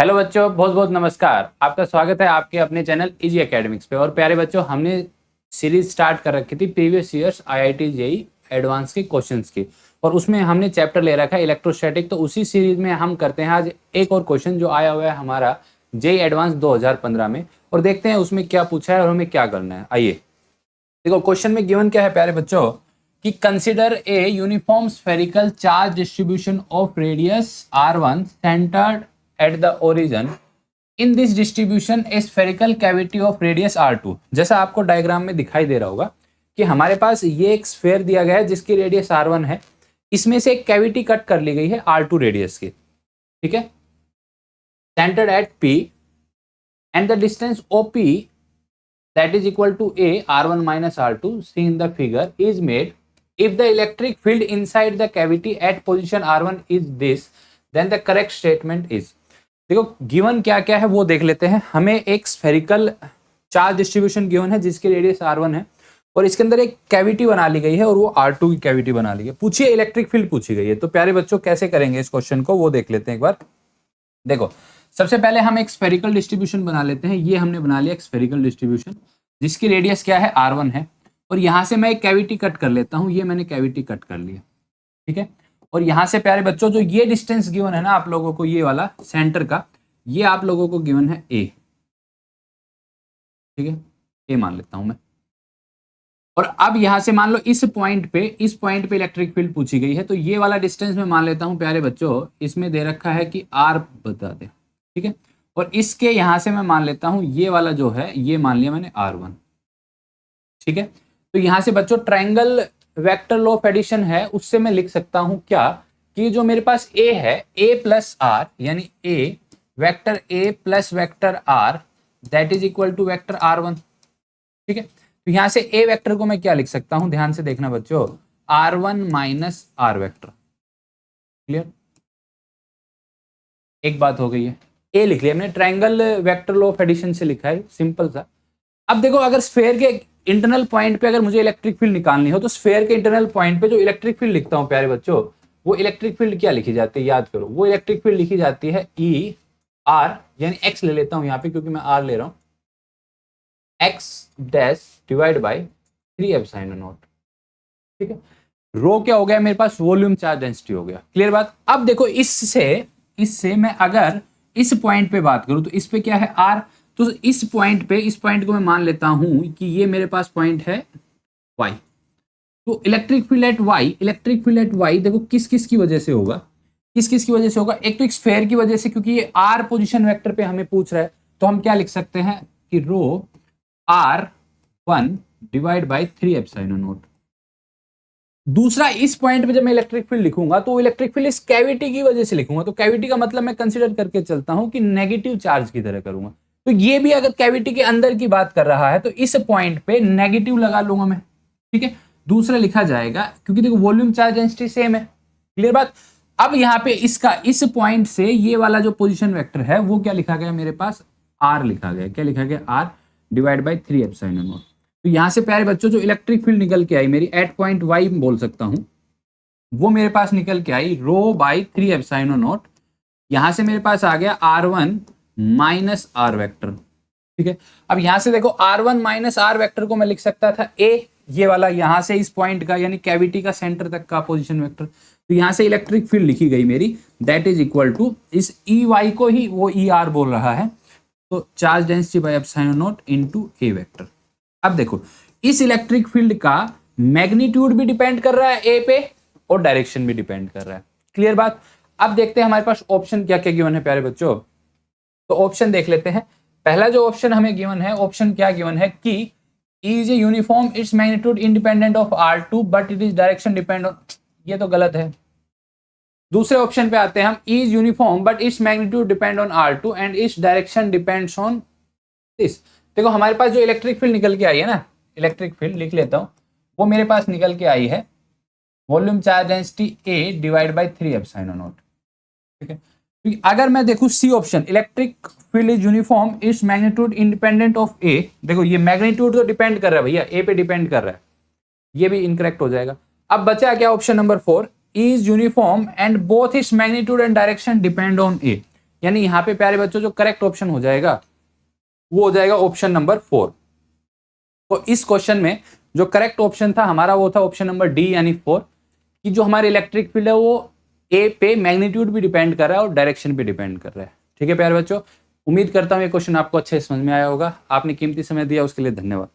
Hello बच्चों, बहुत बहुत नमस्कार। आपका स्वागत है आपके अपने चैनल इजी एकेडमिक्स पे। और प्यारे बच्चों, हमने सीरीज स्टार्ट कर रखी थी previous years IIT JEE advance के क्वेश्चंस की, और उसमें हमने चैप्टर ले रखा है इलेक्ट्रोस्टैटिक। तो उसी सीरीज में हम करते हैं आज एक और क्वेश्चन जो आया हुआ है हमारा जेईई एडवांस 2015 में, और देखते हैं उसमें क्या पूछा है और हमें क्या करना है। आइए देखो, क्वेश्चन में गिवन क्या है प्यारे बच्चों कि consider a uniform spherical charge distribution of radius r1 centred at the origin in this distribution a spherical cavity of radius r2। जैसा आपको डायग्राम में दिखाई दे रहा होगा कि हमारे पास ये एक स्फेयर दिया गया है जिसकी रेडियस r1 है, इसमें से एक कैविटी कट कर ली गई है r2 रेडियस की, ठीक है, centred at p and the distance OP that is equal to a r1 minus r2 seen in the figure is made if the electric field inside the cavity at position r1 is this then the correct statement is। देखो given क्या क्या है वो देख लेते हैं। हमें एक स्फेरिकल चार्ज डिस्ट्रीब्यूशन गिवन है जिसकी रेडियस r1 है, और इसके अंदर एक कैविटी बना ली गई है और वो r2 की कैविटी बना ली गई। पूछिए इलेक्ट्रिक फील्ड पूछी गई है। तो प्यारे बच्चों कैसे करेंगे इस क्वेश्चन को वो देख लेते हैं एक बार। देखो सबसे पहले हम एक स्फेरिकल डिस्ट्रीब्यूशन बना लेते हैं। ये हमने बना लिया एक स्फेरिकल डिस्ट्रीब्यूशन जिसकी रेडियस क्या है r1 है, और यहाँ से मैं एक कैविटी कट कर लेता हूँ। ये मैंने कैविटी कट कर लिया, ठीक है। और यहाँ से प्यारे बच्चों जो ये डिस्टेंस गिवन है ना आप लोगों को, ये वाला सेंटर का, ये आप लोगों को गिवन है a, ठीक है, a मान लेता हूं मैं। और अब यहां से मान लो इस पॉइंट पे इलेक्ट्रिक फील्ड पूछी गई है, तो ये वाला डिस्टेंस मैं मान लेता हूं प्यारे बच्चों, इसमें दे रखा है कि r बता दे, ठीक है। और इसके यहां से मैं मान लेता हूं ये वाला जो है ये मान लिया मैंने r1, ठीक है। तो यहां से बच्चों triangle vector law of addition है, उससे मैं लिख सकता हूं क्या कि जो मेरे पास a है a प्लस r यानी a vector a plus vector r that is equal to vector r1, ठीक है। तो यहां से a वेक्टर को मैं क्या लिख सकता हूं, ध्यान से देखना बच्चों, r1 minus r vector. Clear? एक बात हो गई है, a लिख लिया हमने, triangle vector law of addition से लिखा है, सिंपल सा। अब देखो अगर स्फेयर के इंटरनल पॉइंट पे अगर मुझे इलेक्ट्रिक फील्ड निकालनी हो तो स्फेयर के इंटरनल पॉइंट पे जो इलेक्ट्रिक फील्ड लिखता हूं प्यारे बच्चों, वो इलेक्ट्रिक फील्ड क्या लिखी जाती है याद करो। वो इलेक्ट्रिक फील्ड लिखी जाती है E R यानी x ले लेता हूं यहाँ पे क्योंकि मैं r ले रहा हूं, x dash divide by 3 epsilon naught, ठीक है। रो क्या हो गया मेरे पास, वॉल्यूम चार्ज डेंसिटी हो गया। क्लियर बात? अब देखो इससे मैं अगर इस पॉइंट पे बात करूं तो इस पे क्या है r, तो इस पॉइंट को मैं मान लेता हूं कि ये मेरे पास पॉइंट है y। तो इलेक्ट्रिक फील्ड एट y देखो किस किस की वजह से होगा, किस की वजह से होगा। एक तो एक स्फेयर की वजह से, क्योंकि ये r पोजीशन वेक्टर पे हमें पूछ रहा है, तो हम क्या लिख सकते हैं कि रो r1 divide by 3 epsilon not. दूसरा इस पॉइंट पे जब मैं इलेक्ट्रिक फील्ड लिखूंगा तो इलेक्ट्रिक फील्ड इस कैविटी की वजह से लिखूंगा, तो कैविटी का मतलब मैं कंसीडर करके चलता हूं कि नेगेटिव चार्ज की तरह करूंगा। तो ये भी अगर कैविटी के अंदर की बात कर रहा है तो इस पॉइंट पे नेगेटिव लगा लूंगा मैं, ठीक है। दूसरा लिखा जाएगा क्योंकि देखो वॉल्यूम चार्ज डेंसिटी सेम है। क्लियर बात? अब यहाँ पे इसका इस पॉइंट से ये वाला जो पोजीशन वेक्टर है वो क्या लिखा गया मेरे पास, r लिखा गया। क्या लिखा गया? r divide by 3 epsilon not. तो यहाँ से प्यारे बच्चों जो इलेक्ट्रिक फील्ड निकल के आई मेरी एट पॉइंट y बोल सकता हूँ, वो मेरे पास निकल के आई रो बाई 3 एप्सिलॉन नॉट। यहाँ से मेरे पास आ गया r1 माइनस r वेक्टर, ठीक है। अब यहाँ से देखो r1 माइनस r वेक्टर को मैं लिख सकता था a, ये वाला यहाँ से इस पॉइंट का यानी कैविटी का सेंटर तक का पोजीशन वेक्टर। तो यहाँ से इलेक्ट्रिक फील्ड लिखी गई मेरी दैट इज इक्वल टू इस EY को ही वो ER बोल रहा है, तो charge density by epsilon not into a vector. अब देखो इस इलेक्ट्रिक फील्ड का मैग्नीट्यूड भी डिपेंड कर रहा है a पे और डायरेक्शन भी डिपेंड कर रहा है। क्लियर बात? अब देखते हैं हमारे पास ऑप्शन क्या क्या गिवन है प्यारे बच्चों। तो ऑप्शन देख लेते हैं। पहला जो ऑप्शन हमें गिवन है, ऑप्शन क्या गिवन है कि E is a uniform, its magnitude independent of R2 but it is direction depend on, ये तो गलत है। दूसरे ऑप्शन पे आते हैं हम, E is uniform but its magnitude depend on R2 and its direction depends on this। देखो हमारे पास जो इलेक्ट्रिक फील्ड निकल के आई है ना, इलेक्ट्रिक फील्ड लिख लेता हूं, वो मेरे पास निकल के आई है volume charge density A divide by 3 epsilon naught, ठीक है। अगर मैं देखूं C option, electric field is uniform, its magnitude independent of A, देखो ये मैग्नीट्यूड तो डिपेंड कर रहा है भैया, ए पे डिपेंड कर रहा है, ये भी इनकरेक्ट हो जाएगा। अब बचा क्या option number 4, is uniform and both its magnitude and direction depend on A. यानी यहाँ पे प्यारे बच्चों जो करेक्ट ऑप्शन हो जाएगा वो हो जाएगा ऑप्शन नंबर 4। तो इस क्वेश्चन में जो करेक्ट ऑप्शन था हमारा वो था ऑप्शन नंबर डी यानी 4, कि जो हमारी इलेक्ट्रिक फील्ड है वो ए पे मैग्नीट्यूड भी डिपेंड कर रहा है और डायरेक्शन भी डिपेंड कर रहा है। ठीक है प्यारे बच्चों, उम्मीद करता हूँ ये क्वेश्चन आपको अच्छे समझ में आया होगा। आपने कीमती समय दिया उसके लिए धन्यवाद।